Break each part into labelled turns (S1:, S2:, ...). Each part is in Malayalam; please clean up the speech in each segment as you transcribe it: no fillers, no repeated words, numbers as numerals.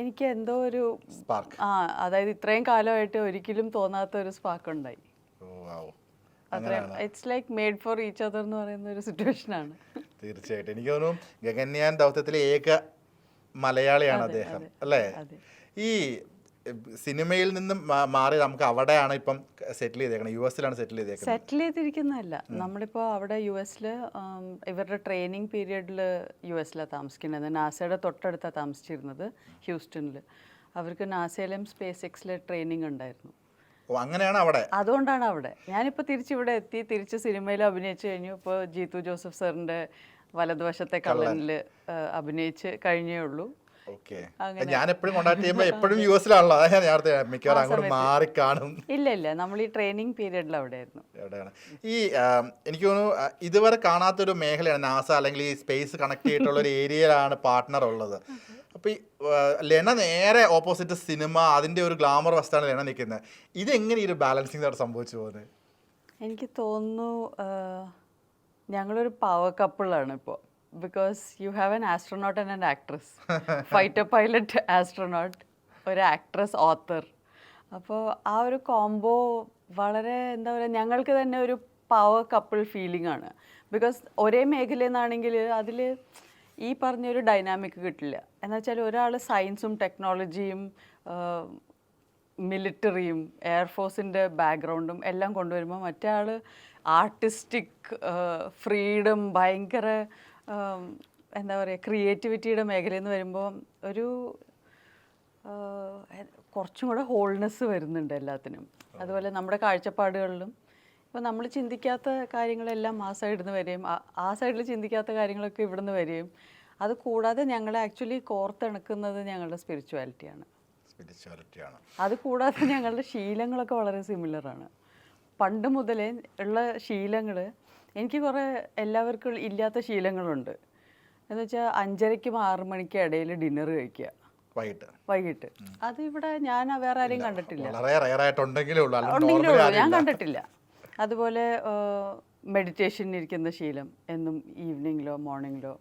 S1: എനിക്ക് എന്തോ ഒരു
S2: സ്പാർക്ക്.
S1: അതായത് ഇത്രയും കാലമായിട്ട് ഒരിക്കലും തോന്നാത്ത ഒരു സ്പാർക്ക് ഉണ്ടായി. അത്രയും it's like made for each other എന്ന് പറയുന്ന ഒരു സിറ്റുവേഷനാണ്.
S2: തീർച്ചയായിട്ടും എനിക്ക് തോന്നുന്നു ഗഗൻയാൻ ദൗത്യത്തിലെ ഏക മലയാളിയാണ് അദ്ദേഹം അല്ലേ? ഈ സിനിമയിൽ നിന്നും മാറി നമുക്ക് അവിടെയാണ് ഇപ്പം സെറ്റിൽ ചെയ്തേക്കുന്നത്, US-ലാണ് സെറ്റിൽ ചെയ്തേക്കുന്നത്.
S1: സെറ്റിൽ ചെയ്തിരിക്കുന്നതല്ല, നമ്മളിപ്പോൾ അവിടെ US-ൽ ഇവരുടെ ട്രെയിനിങ് പീരിയഡിൽ US-ലാണ് താമസിക്കുന്നത്. നാസയുടെ തൊട്ടടുത്താണ് താമസിച്ചിരുന്നത്, ഹ്യൂസ്റ്റണിൽ. അവർക്ക് നാസയിലും സ്പേസ് എക്സിലെ ട്രെയിനിങ് ഉണ്ടായിരുന്നു.
S2: അങ്ങനെയാണ് അവിടെ.
S1: അതുകൊണ്ടാണ് അവിടെ. ഞാനിപ്പോൾ തിരിച്ചിവിടെ എത്തി, തിരിച്ച് സിനിമയിൽ അഭിനയിച്ചു കഴിഞ്ഞു. ഇപ്പോൾ ജീത്തു ജോസഫ് സാറിൻ്റെ വലതുവശത്തെ കള്ളനിൽ അഭിനയിച്ച് കഴിഞ്ഞേ ഉള്ളൂ.
S2: ഞാൻ എപ്പോഴും കോണ്ടാക്ട് ചെയ്യുമ്പോൾ എപ്പോഴും US-ലാണല്ലോ, അതാണ് ഞാൻ മിക്കവാറും അങ്ങോട്ട് മാറി കാണും.
S1: ഇല്ല, നമ്മൾ ഈ ട്രെയിനിങ് പീരിയഡിൽ അവിടെയായിരുന്നു.
S2: ഈ എനിക്ക് തോന്നുന്നു ഇതുവരെ കാണാത്തൊരു മേഖലയാണ് നാസ, അല്ലെങ്കിൽ ഈ സ്പേസ് കണക്ട് ചെയ്തിട്ടുള്ള ഒരു ഏരിയയിലാണ് പാർട്ട്ണർ ഉള്ളത്. അപ്പോൾ ഈ ലെന നേരെ ഓപ്പോസിറ്റ് സിനിമ, അതിൻ്റെ ഒരു ഗ്ലാമർ വസ്താണ് ലെന നിൽക്കുന്നത്. ഇതെങ്ങനെ ഈ ഒരു ബാലൻസിങ് അവിടെ സംഭവിച്ചു പോകുന്നത്?
S1: എനിക്ക് തോന്നുന്നു ഞങ്ങളൊരു പവർ കപ്പിളാണ് ഇപ്പോൾ. Because you have an astronaut and an actress, fighter pilot, astronaut, ഒരു ആക്ട്രസ്, ഓത്തർ. അപ്പോൾ ആ ഒരു കോംബോ വളരെ എന്താ പറയുക, ഞങ്ങൾക്ക് തന്നെ ഒരു പവർ കപ്പിൾ ഫീലിംഗ് ആണ്. ബിക്കോസ് ഒരേ മേഖലയിൽ നിന്നാണെങ്കിൽ അതിൽ ഈ പറഞ്ഞൊരു ഡൈനാമിക് കിട്ടില്ല. എന്ന് വെച്ചാൽ ഒരാൾ സയൻസും ടെക്നോളജിയും മിലിറ്ററിയും എയർഫോഴ്സിൻ്റെ ബാക്ക്ഗ്രൗണ്ടും എല്ലാം കൊണ്ടുവരുമ്പോൾ മറ്റേ ആൾ ആർട്ടിസ്റ്റിക് ഫ്രീഡം, ഭയങ്കര എന്താ പറയുക, ക്രിയേറ്റിവിറ്റിയുടെ മേഖലയിൽ നിന്ന് വരുമ്പോൾ ഒരു കുറച്ചും കൂടെ ഹോൾനെസ് വരുന്നുണ്ട് എല്ലാത്തിനും. അതുപോലെ നമ്മുടെ കാഴ്ചപ്പാടുകളിലും ഇപ്പോൾ നമ്മൾ ചിന്തിക്കാത്ത കാര്യങ്ങളെല്ലാം ആ സൈഡിൽ നിന്ന് വരികയും ആ സൈഡിൽ ചിന്തിക്കാത്ത കാര്യങ്ങളൊക്കെ ഇവിടെ നിന്ന് വരികയും, അത് കൂടാതെ ഞങ്ങളെ ആക്ച്വലി കോർത്തിണക്കുന്നത് ഞങ്ങളുടെ സ്പിരിച്വാലിറ്റിയാണ്. അത് കൂടാതെ ഞങ്ങളുടെ ശീലങ്ങളൊക്കെ വളരെ സിമിലറാണ്. പണ്ട് മുതലേ ഉള്ള ശീലങ്ങൾ, എനിക്ക് കുറേ എല്ലാവർക്കും ഇല്ലാത്ത ശീലങ്ങളുണ്ട്. എന്ന് വെച്ചാൽ 5:30-ക്കും 6 മണിക്കും ഇടയിൽ ഡിന്നർ കഴിക്കുക വൈകിട്ട്. അത് ഇവിടെ ഞാൻ വേറെ ആരെയും കണ്ടിട്ടില്ല, ഉണ്ടെങ്കിലേ ഉള്ളൂ, ഞാൻ കണ്ടിട്ടില്ല. അതുപോലെ മെഡിറ്റേഷൻ ഇരിക്കുന്ന ശീലം എന്നും ഈവനിങ്ങിലോ മോർണിംഗിലോ,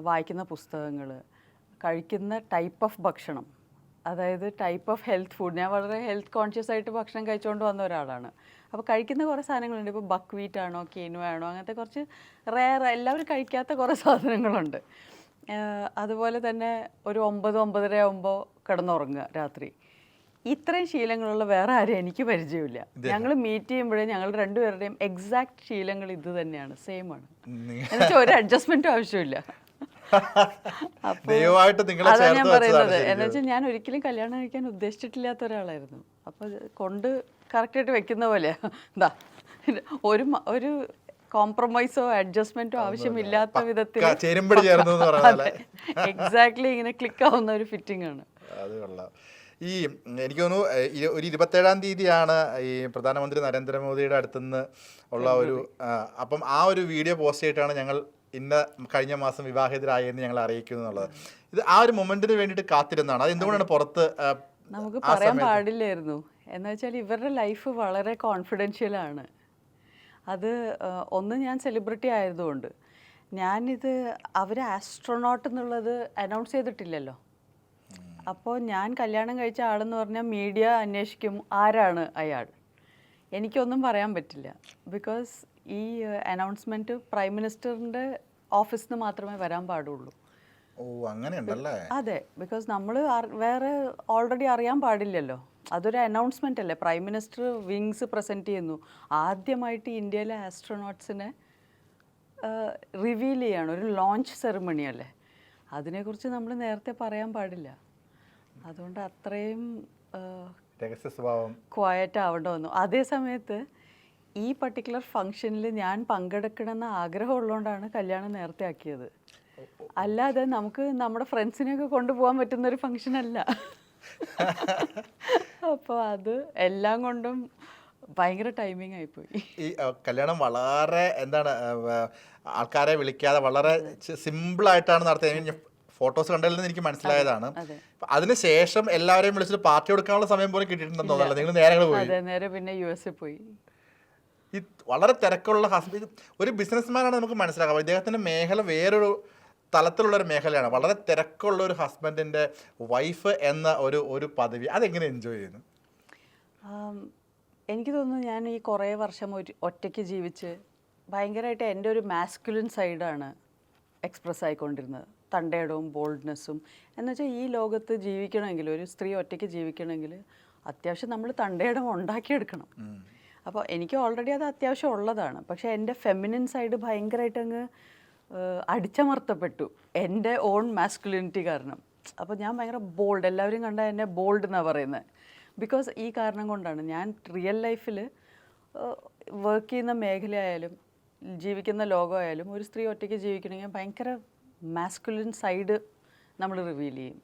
S1: വായിക്കുന്ന പുസ്തകങ്ങൾ, കഴിക്കുന്ന ടൈപ്പ് ഓഫ് ഭക്ഷണം, അതായത് ടൈപ്പ് ഓഫ് ഹെൽത്ത് ഫുഡ്. ഞാൻ വളരെ ഹെൽത്ത് കോൺഷ്യസ് ആയിട്ട് ഭക്ഷണം കഴിച്ചുകൊണ്ട് വന്ന ഒരാളാണ്. അപ്പോൾ കഴിക്കുന്ന കുറേ സാധനങ്ങളുണ്ട്. ഇപ്പോൾ ബക്ക്വീറ്റ് ആണോ കീനോ ആണോ, അങ്ങനത്തെ കുറച്ച് റെയർ എല്ലാവരും കഴിക്കാത്ത കുറേ സാധനങ്ങളുണ്ട്. അതുപോലെ തന്നെ ഒരു 9-9:30 ആകുമ്പോൾ കിടന്നുറങ്ങുക രാത്രി. ഇത്രയും ശീലങ്ങളുള്ള വേറെ ആരും എനിക്ക് പരിചയമില്ല. ഞങ്ങൾ മീറ്റ് ചെയ്യുമ്പോഴേ ഞങ്ങൾ രണ്ടുപേരുടെയും എക്സാക്ട് ശീലങ്ങൾ ഇത് തന്നെയാണ്, സെയിം ആണ്. എന്നുവെച്ചാൽ ഒരു അഡ്ജസ്റ്റ്മെൻറ്റും ആവശ്യമില്ല. അതാണ് ഞാൻ പറയുന്നത്. എന്ന് വെച്ചാൽ ഞാൻ ഒരിക്കലും കല്യാണം കഴിക്കാൻ ഉദ്ദേശിച്ചിട്ടില്ലാത്ത ഒരാളായിരുന്നു. അപ്പോൾ കൊണ്ട് കറക്റ്റായിട്ട് വെക്കുന്ന പോലെ എന്താ ഒരു കോംപ്രമൈസോ അഡ്ജസ്റ്റ്മെന്റോ ആവശ്യമില്ലാത്ത വിധത്തിൽ എക്സാക്ട്ലി ഇങ്ങനെ ക്ലിക്ക് ആവുന്ന ഒരു ഫിറ്റിംഗ് ആണ്.
S2: അത് കൊള്ളാം. ഈ എനിക്ക് തോന്നുന്നു ഒരു 27-ാം തീയതിയാണ് ഈ പ്രധാനമന്ത്രി നരേന്ദ്രമോദിയുടെ അടുത്തുനിന്ന് ഉള്ള ഒരു അപ്പം ആ ഒരു വീഡിയോ പോസ്റ്റ് ചെയ്തിട്ടാണ് ഞങ്ങൾ കഴിഞ്ഞ മാസം വിവാഹിതരായെന്ന് ഞങ്ങൾ അറിയിക്കുന്നു എന്നുള്ളത്. ഇത് ആ ഒരു മൊമെന്റിന് വേണ്ടിയിട്ട് കാത്തിരുന്നതാണ്. അത് എന്തുകൊണ്ടാണ് പുറത്ത്
S1: നമുക്ക് പറയാൻ പാടില്ലായിരുന്നു? എന്ന് വെച്ചാൽ ഇവരുടെ ലൈഫ് വളരെ കോൺഫിഡൻഷ്യലാണ്. അത് ഒന്ന് ഞാൻ സെലിബ്രിറ്റി ആയതുകൊണ്ട്, ഞാനിത് അവർ ആസ്ട്രോനോട്ട് എന്നുള്ളത് അനൗൺസ് ചെയ്തിട്ടില്ലല്ലോ. അപ്പോൾ ഞാൻ കല്യാണം കഴിച്ച ആളെന്ന് പറഞ്ഞാൽ മീഡിയ അന്വേഷിക്കും ആരാണ് അയാൾ. എനിക്കൊന്നും പറയാൻ പറ്റില്ല. ബിക്കോസ് ഈ അനൗൺസ്മെൻറ്റ് പ്രൈം മിനിസ്റ്ററിൻ്റെ ഓഫീസിൽ നിന്ന് മാത്രമേ വരാൻ പാടുള്ളൂ. അതെ, ബിക്കോസ് നമ്മൾ വേറെ ഓൾറെഡി അറിയാൻ പാടില്ലല്ലോ. അതൊരു അനൗൺസ്മെൻ്റ് അല്ലേ. പ്രൈം മിനിസ്റ്റർ വിങ്സ് പ്രസൻറ്റ് ചെയ്യുന്നു. ആദ്യമായിട്ട് ഇന്ത്യയിലെ ആസ്ട്രോനോട്ട്സിനെ റിവീൽ ചെയ്യാണ്, ഒരു ലോഞ്ച് സെറിമണി അല്ലേ. അതിനെക്കുറിച്ച് നമ്മൾ നേരത്തെ പറയാൻ പാടില്ല. അതുകൊണ്ട് അത്രയും ക്വയറ്റ് ആവേണ്ട വന്നു. അതേ സമയത്ത് ഈ പർട്ടിക്കുലർ ഫംഗ്ഷനിൽ ഞാൻ പങ്കെടുക്കണമെന്ന് ആഗ്രഹമുള്ളതുകൊണ്ടാണ് കല്യാണം നേരത്തെ ആക്കിയത്. അല്ലാതെ നമുക്ക് നമ്മുടെ ഫ്രണ്ട്സിനെയൊക്കെ കൊണ്ടുപോകാൻ പറ്റുന്നൊരു ഫംഗ്ഷൻ അല്ല. അപ്പോൾ അത് എല്ലാം കൊണ്ടും ഭയങ്കര ടൈമിംഗ് ആയിപ്പോയി.
S2: ഈ കല്യാണം വളരെ എന്താണ് ആൾക്കാരെ വിളിക്കാതെ വളരെ സിമ്പിളായിട്ടാണ് നടത്തിയത്. ഫോട്ടോസ് കണ്ടതിൽ നിന്ന് എനിക്ക് മനസ്സിലായതാണ്. അതിനുശേഷം എല്ലാവരെയും വിളിച്ചിട്ട് പാർട്ടി കൊടുക്കാനുള്ള സമയം പോലും കിട്ടിയിട്ടുണ്ടെന്ന് തോന്നുന്നില്ല. നിങ്ങൾ
S1: നേരെ പിന്നെ US പോയി.
S2: ഈ വളരെ തിരക്കുള്ള ഹസ്ബൻഡ് ഒരു ബിസിനസ്മാനാണ് നമുക്ക് മനസ്സിലാക്കാം. ഇദ്ദേഹത്തിൻ്റെ മേഖല വേറൊരു തലത്തിലുള്ളൊരു മേഖലയാണ്. വളരെ തിരക്കുള്ള ഒരു ഹസ്ബൻഡിൻ്റെ വൈഫ് എന്ന ഒരു പദവി അതെങ്ങനെ എൻജോയ് ചെയ്യുന്നു?
S1: എനിക്ക് തോന്നുന്നു ഞാൻ ഈ കുറേ വർഷം ഒറ്റയ്ക്ക് ജീവിച്ച് ഭയങ്കരമായിട്ട് എൻ്റെ ഒരു മാസ്കുലിൻ സൈഡാണ് എക്സ്പ്രസ് ആയിക്കൊണ്ടിരുന്നത്. തൻ്റെയിടവും ബോൾഡ്നെസ്സും എന്ന് വെച്ചാൽ ഈ ലോകത്ത് ജീവിക്കണമെങ്കിൽ ഒരു സ്ത്രീ ഒറ്റയ്ക്ക് ജീവിക്കണമെങ്കിൽ അത്യാവശ്യം നമ്മൾ തൻ്റെയിടം ഉണ്ടാക്കിയെടുക്കണം. അപ്പോൾ എനിക്ക് ഓൾറെഡി അത് അത്യാവശ്യം ഉള്ളതാണ്. പക്ഷേ എൻ്റെ ഫെമിനിൻ സൈഡ് ഭയങ്കരമായിട്ട് അങ്ങ് അടിച്ചമർത്തപ്പെട്ടു എൻ്റെ ഓൺ മാസ്കുലിനിറ്റി കാരണം. അപ്പോൾ ഞാൻ ഭയങ്കര ബോൾഡ്, എല്ലാവരും കണ്ടാൽ എന്നെ ബോൾഡ് എന്നാണ് പറയുന്നത്. ബിക്കോസ് ഈ കാരണം കൊണ്ടാണ് ഞാൻ റിയൽ ലൈഫിൽ വർക്ക് ചെയ്യുന്ന മേഖലയായാലും ജീവിക്കുന്ന ലോകമായാലും ഒരു സ്ത്രീ ഒറ്റയ്ക്ക് ജീവിക്കണമെങ്കിൽ ഭയങ്കര മാസ്കുലിൻ സൈഡ് നമ്മൾ റിവീൽ ചെയ്യും.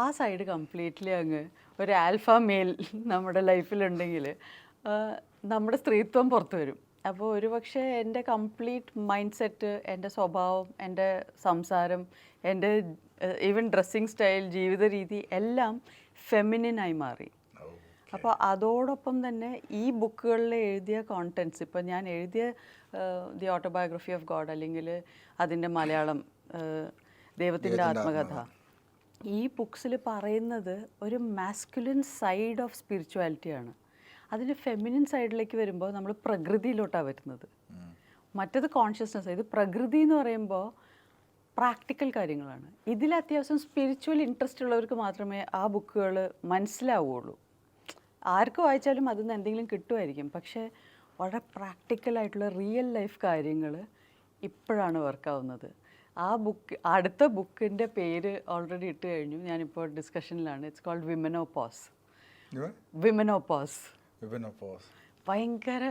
S1: ആ സൈഡ് കംപ്ലീറ്റ്ലി അങ്ങ് ഒരു ആൽഫ മെയിൽ നമ്മുടെ ലൈഫിലുണ്ടെങ്കിൽ നമ്മുടെ സ്ത്രീത്വം പുറത്തു വരും. അപ്പോൾ ഒരു പക്ഷേ എൻ്റെ കംപ്ലീറ്റ് മൈൻഡ് സെറ്റ്, എൻ്റെ സ്വഭാവം, എൻ്റെ സംസാരം, എൻ്റെ ഈവൻ ഡ്രസ്സിങ് സ്റ്റൈൽ, ജീവിത രീതി എല്ലാം ഫെമിനിനായി മാറി. അപ്പോൾ അതോടൊപ്പം തന്നെ ഈ ബുക്കുകളിൽ എഴുതിയ കോണ്ടൻറ്റ്സ്, ഇപ്പോൾ ഞാൻ എഴുതിയ ദി ഓട്ടോബയോഗ്രഫി ഓഫ് ഗോഡ് അല്ലെങ്കിൽ അതിൻ്റെ മലയാളം ദൈവത്തിൻ്റെ ആത്മകഥ, ഈ ബുക്സിൽ പറയുന്നത് ഒരു മാസ്കുലിൻ സൈഡ് ഓഫ് സ്പിരിച്വാലിറ്റിയാണ്. അതിൻ്റെ ഫെമിനിൻ സൈഡിലേക്ക് വരുമ്പോൾ നമ്മൾ പ്രകൃതിയിലോട്ടാണ് വരുന്നത്. മറ്റത് കോൺഷ്യസ്നെസ്. ഇത് പ്രകൃതി എന്ന് പറയുമ്പോൾ പ്രാക്ടിക്കൽ കാര്യങ്ങളാണ്. ഇതിൽ അത്യാവശ്യം സ്പിരിച്വൽ ഇൻട്രസ്റ്റ് ഉള്ളവർക്ക് മാത്രമേ ആ ബുക്കുകൾ മനസ്സിലാവുകയുള്ളൂ. ആർക്ക് വായിച്ചാലും അതിൽ നിന്ന് എന്തെങ്കിലും കിട്ടുമായിരിക്കും. പക്ഷേ വളരെ പ്രാക്ടിക്കലായിട്ടുള്ള റിയൽ ലൈഫ് കാര്യങ്ങൾ ഇപ്പോഴാണ് വർക്കാവുന്നത്. ആ ബുക്ക്, അടുത്ത ബുക്കിൻ്റെ പേര് ഓൾറെഡി ഇട്ട് കഴിഞ്ഞു, ഞാനിപ്പോൾ ഡിസ്കഷനിലാണ്. It's called വിമനോപോസ്. ഭയങ്കര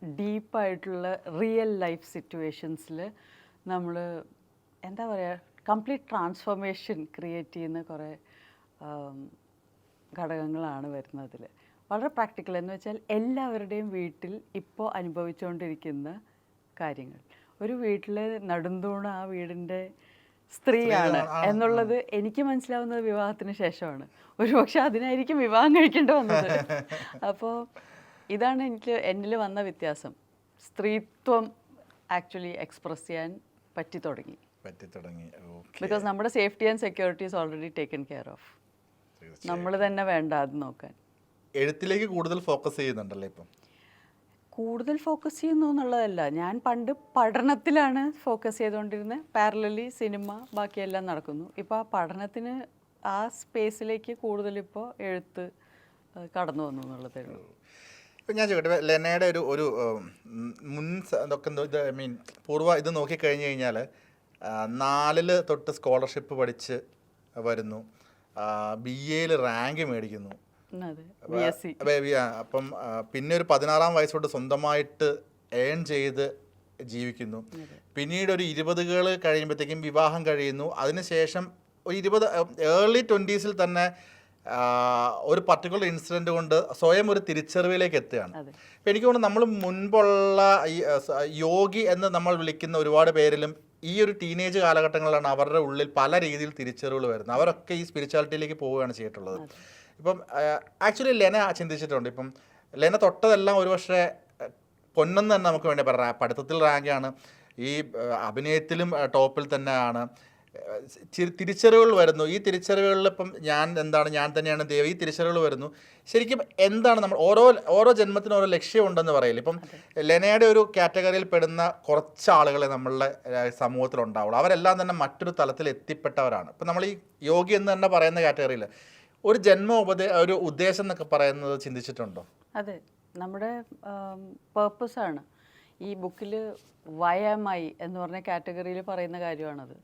S1: ഡീപ്പായിട്ടുള്ള റിയൽ ലൈഫ് സിറ്റുവേഷൻസിൽ നമ്മൾ എന്താ പറയുക, കംപ്ലീറ്റ് ട്രാൻസ്ഫോർമേഷൻ ക്രിയേറ്റ് ചെയ്യുന്ന കുറേ ഘടകങ്ങളാണ് വരുന്നതിൽ. വളരെ പ്രാക്ടിക്കൽ എന്ന് വെച്ചാൽ എല്ലാവരുടെയും വീട്ടിൽ ഇപ്പോൾ അനുഭവിച്ചുകൊണ്ടിരിക്കുന്ന കാര്യങ്ങൾ. ഒരു വീട്ടിൽ നെടുന്തൂണ് ആ വീടിൻ്റെ സ്ത്രീയാണ് എന്നുള്ളത് എനിക്ക് മനസ്സിലാവുന്നത് വിവാഹത്തിന് ശേഷമാണ്. ഒരുപക്ഷെ അതിനായിരിക്കും വിവാഹം കഴിക്കേണ്ടി വന്നത്. അപ്പോൾ ഇതാണ് എന്നിൽ വന്ന വ്യത്യാസം. സ്ത്രീത്വം ആക്ച്വലി എക്സ്പ്രസ് ചെയ്യാൻ പറ്റി തുടങ്ങി. ബിക്കോസ് നമ്മുടെ safety and security is already taken care of. നമ്മൾ തന്നെ വേണ്ട അത് നോക്കാൻ.
S2: എഴുത്തിലേക്ക് കൂടുതൽ ഫോക്കസ് ചെയ്യുന്നുണ്ടല്ലേ ഇപ്പം?
S1: കൂടുതൽ ഫോക്കസ് ചെയ്യുന്നു എന്നുള്ളതല്ല, ഞാൻ പണ്ട് പഠനത്തിലാണ് ഫോക്കസ് ചെയ്തുകൊണ്ടിരുന്നത്. പാരലലി സിനിമ ബാക്കിയെല്ലാം നടക്കുന്നു. ഇപ്പോൾ ആ പഠനത്തിന് ആ സ്പേസിലേക്ക് കൂടുതലിപ്പോൾ എഴുത്ത് കടന്നു വന്നു എന്നുള്ളതേ ഉള്ളൂ.
S2: ഇപ്പം ഞാൻ ചോദിക്കട്ടെ, ലെനയുടെ ഒരു മുൻ ഇതൊക്കെ ഇത് ഐ മീൻ പൂർവ്വ ഇത് നോക്കിക്കഴിഞ്ഞ് കഴിഞ്ഞാൽ 4 തൊട്ട് സ്കോളർഷിപ്പ് പഠിച്ച് വരുന്നു, BA റാങ്ക് മേടിക്കുന്നു. അപ്പം പിന്നെ ഒരു 16-ാം വയസ്സോട്ട് സ്വന്തമായിട്ട് ഏൺ ചെയ്ത് ജീവിക്കുന്നു. പിന്നീട് ഒരു 20 കഴിയുമ്പോഴത്തേക്കും വിവാഹം കഴിയുന്നു. അതിനുശേഷം ഒരു 20 ഏർലി 20s തന്നെ ഒരു പർട്ടിക്കുലർ ഇൻസിഡൻറ്റ് കൊണ്ട് സ്വയം ഒരു തിരിച്ചറിവിലേക്ക് എത്തുകയാണ്. അപ്പം എനിക്ക് തോന്നുന്നു നമ്മൾ മുൻപുള്ള ഈ യോഗി എന്ന് നമ്മൾ വിളിക്കുന്ന ഒരുപാട് പേരിലും ഈ ഒരു ടീനേജ് കാലഘട്ടങ്ങളിലാണ് അവരുടെ ഉള്ളിൽ പല രീതിയിൽ തിരിച്ചറിവുകൾ വരുന്നത്. അവരൊക്കെ ഈ സ്പിരിച്വാലിറ്റിയിലേക്ക് പോവുകയാണ് ചെയ്തിട്ടുള്ളത്. ഇപ്പം ആക്ച്വലി ലെന ചിന്തിച്ചിട്ടുണ്ട്. ഇപ്പം ലെന തൊട്ടതെല്ലാം ഒരു പക്ഷേ പൊന്നെന്ന് തന്നെ നമുക്ക് വേണ്ടി പറയാം. പഠിത്തത്തിൽ റാങ്കാണ്, ഈ അഭിനയത്തിലും ടോപ്പിൽ തന്നെയാണ്. തിരിച്ചറിവുകൾ വരുന്നു. ഈ തിരിച്ചറിവുകളിൽ ഇപ്പം ഞാൻ എന്താണ്, ഞാൻ തന്നെയാണ് ദൈവം, ഈ തിരിച്ചറിവുകൾ വരുന്നു. ശരിക്കും എന്താണ് നമ്മൾ ഓരോ ജന്മത്തിനും ഓരോ ലക്ഷ്യമുണ്ടെന്ന് പറയില്ല. ഇപ്പം ലെനയുടെ ഒരു കാറ്റഗറിയിൽ പെടുന്ന കുറച്ച് ആളുകളെ നമ്മളുടെ സമൂഹത്തിലുണ്ടാവുള്ളൂ. അവരെല്ലാം തന്നെ മറ്റൊരു തലത്തിൽ എത്തിപ്പെട്ടവരാണ്. ഇപ്പം നമ്മൾ ഈ യോഗി എന്ന് തന്നെ പറയുന്ന കാറ്റഗറിയിൽ ഒരു ഒരു ഉദ്ദേശം എന്നൊക്കെ പറയുന്നത് ചിന്തിച്ചിട്ടുണ്ടോ?
S1: അതെ, നമ്മുടെ പേർപ്പസാണ്. ഈ ബുക്കിൽ വൈ ആം ഐ എന്ന് പറഞ്ഞ കാറ്റഗറിയിൽ പറയുന്ന കാര്യമാണത്.